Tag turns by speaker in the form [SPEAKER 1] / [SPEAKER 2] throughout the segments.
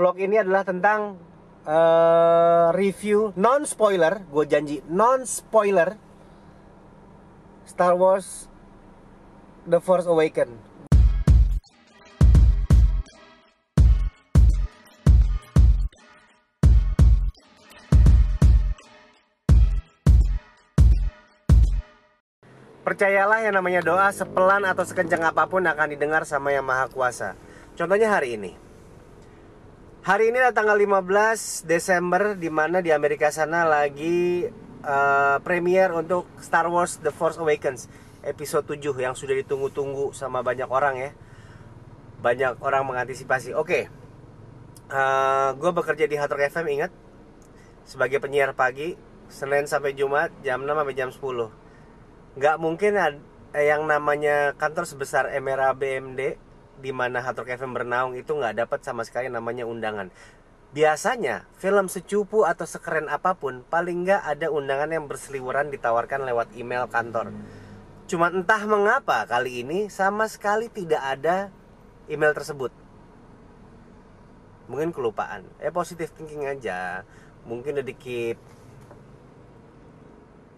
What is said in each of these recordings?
[SPEAKER 1] Vlog ini adalah tentang review non-spoiler, gue janji non-spoiler Star Wars The Force Awakens. Percayalah, yang namanya doa sepelan atau sekencang apapun akan didengar sama Yang Maha Kuasa. Contohnya hari ini. Hari ini adalah tanggal 15 Desember, di mana di Amerika sana lagi premiere untuk Star Wars The Force Awakens episode 7 yang sudah ditunggu-tunggu sama banyak orang ya. Banyak orang mengantisipasi. Oke. Gue bekerja di Hard Rock FM, ingat, sebagai penyiar pagi Senin sampai Jumat jam 6 sampai jam 10. Nggak mungkin yang namanya kantor sebesar MRA BMD di mana Hard Rock FM bernaung itu nggak dapat sama sekali namanya undangan. Biasanya film secupu atau sekeren apapun paling nggak ada undangan yang berseliweran ditawarkan lewat email kantor. Cuma entah mengapa kali ini sama sekali tidak ada email tersebut. Mungkin kelupaan. Positive thinking aja. Mungkin udah di-keep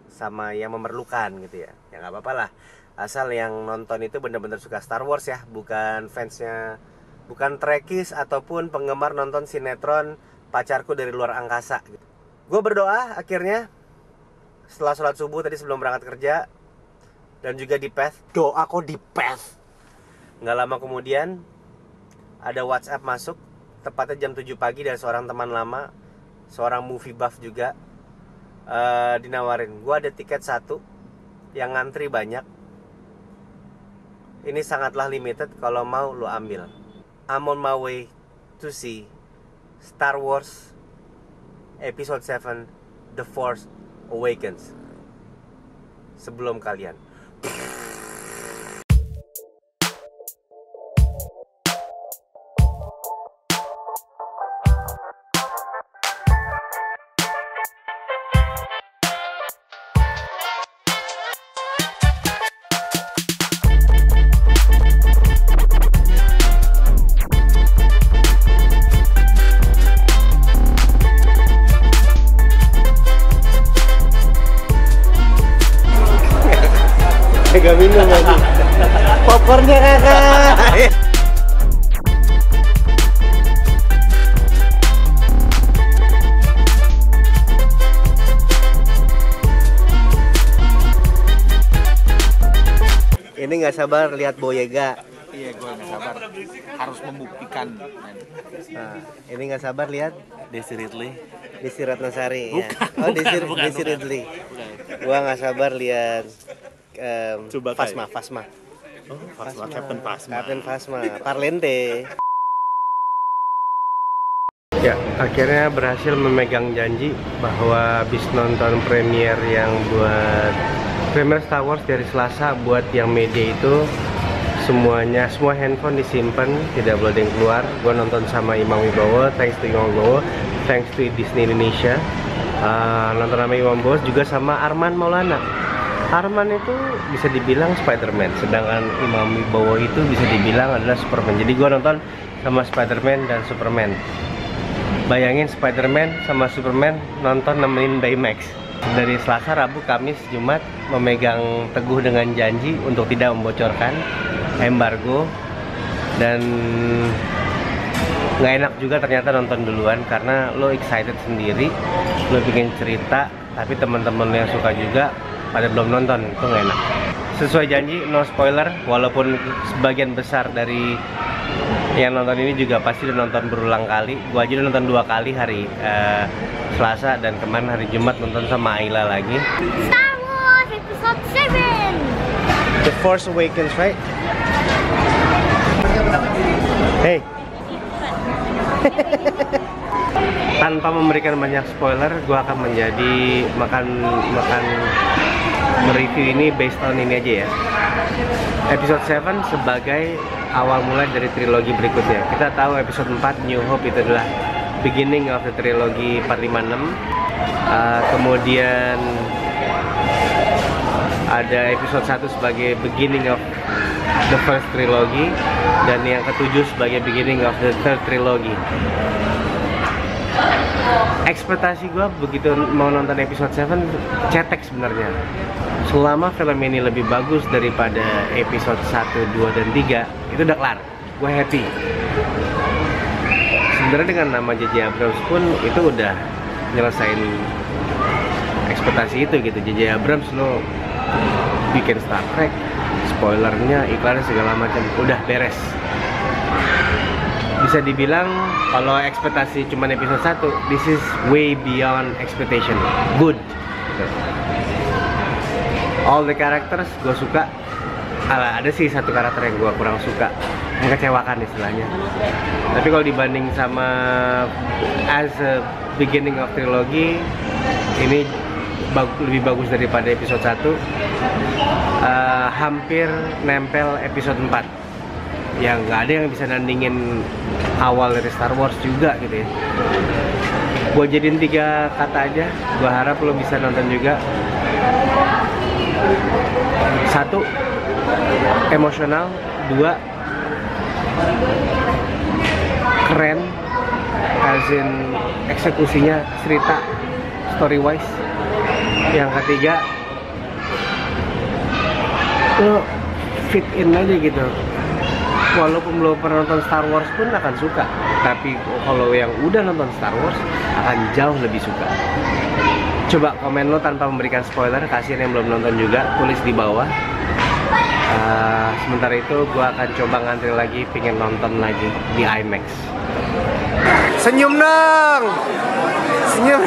[SPEAKER 1] sama yang memerlukan gitu ya. Ya nggak apa-apa lah. Asal yang nonton itu benar-benar suka Star Wars ya, bukan fansnya, bukan Trekkies ataupun penggemar nonton sinetron pacarku dari luar angkasa gitu. Gue berdoa akhirnya setelah sholat subuh tadi sebelum berangkat kerja, dan juga di Path, doa kok di Path. Nggak lama kemudian ada WhatsApp masuk, tepatnya jam 7 pagi dari seorang teman lama, seorang movie buff juga, dinawarin, gue ada tiket 1 yang ngantri banyak. Ini sangatlah limited, kalau mau lo ambil. I'm on my way to see Star Wars Episode 7 The Force Awakens sebelum kalian. Gak minum lagi popcornnya kakak. Ini nggak sabar lihat Boyega.
[SPEAKER 2] Iya, gue nggak sabar, harus membuktikan.
[SPEAKER 1] Nah, ini nggak sabar lihat
[SPEAKER 2] Daisy Ridley.
[SPEAKER 1] Desi Ratnasari.
[SPEAKER 2] Bukan,
[SPEAKER 1] Ya. Oh,
[SPEAKER 2] bukan,
[SPEAKER 1] Desi Ridley. Gua nggak sabar lihat Fasma.
[SPEAKER 2] Oh, Fasma, Captain Fasma.
[SPEAKER 1] Parlente. Ya, akhirnya berhasil memegang janji bahwa habis nonton premier yang buat premier Star Wars dari Selasa, buat yang media itu semua handphone disimpan, tidak boleh ada yang keluar. Gua nonton sama Imam Wibowo, thanks to Imam Wibowo, thanks to Disney Indonesia. Nonton sama Imam Wibowo juga sama Arman Maulana. Arman itu bisa dibilang Spider-Man, sedangkan Imam Wibowo itu bisa dibilang adalah Superman. Jadi gue nonton sama Spider-Man dan Superman. Bayangin Spider-Man sama Superman nonton nemenin Baymax. Dari Selasa, Rabu, Kamis, Jumat memegang teguh dengan janji untuk tidak membocorkan embargo. Dan nggak enak juga ternyata nonton duluan, karena lo excited sendiri, lo bikin cerita, tapi teman-teman lo yang suka juga pada belum nonton, itu nggak enak. Sesuai janji, no spoiler, walaupun sebagian besar dari yang nonton ini juga pasti udah nonton berulang kali. Gua aja udah nonton 2 kali hari Selasa, dan kemarin hari Jumat nonton sama Ayla lagi.
[SPEAKER 3] Star Wars Episode 7
[SPEAKER 1] The Force Awakens, right? Hey. Tanpa memberikan banyak spoiler, gua akan mereview ini based on ini aja ya. Episode 7 sebagai awal mulai dari trilogi berikutnya. Kita tahu episode 4 New Hope itu adalah beginning of the trilogi 456. Kemudian ada episode 1 sebagai beginning of the first trilogy, dan yang ketujuh sebagai beginning of the third trilogy. Ekspektasi gue begitu mau nonton episode 7 cetek sebenarnya. Selama film ini lebih bagus daripada episode 1, 2, dan 3, itu udah kelar. Gue happy. Sebenarnya dengan nama J.J. Abrams pun itu udah nyelesain ekspektasi itu gitu. J.J. Abrams lo bikin Star Trek, spoilernya, iklannya segala macam, udah beres. Bisa dibilang kalau ekspektasi cuma episode 1, this is way beyond expectation. Good gitu. All the characters gue suka. Ada sih satu karakter yang gue kurang suka, mengecewakan istilahnya. Tapi kalau dibanding sama as a beginning of trilogy, ini lebih bagus daripada episode 1. Hampir nempel episode 4. Yang nggak ada yang bisa nandingin awal dari Star Wars juga gitu ya. Gue jadiin 3 kata aja, gue harap lo bisa nonton juga. 1, emosional. 2, keren, as in eksekusinya, cerita, story wise. Yang ketiga, lo fit in aja gitu. Walaupun belum pernah nonton Star Wars pun akan suka. Tapi kalau yang udah nonton Star Wars akan jauh lebih suka. Coba komen lo tanpa memberikan spoiler, kasihan yang belum nonton juga, tulis di bawah. Sementara itu gue akan coba ngantri lagi, pengen nonton lagi di IMAX. Senyum dong! Senyum!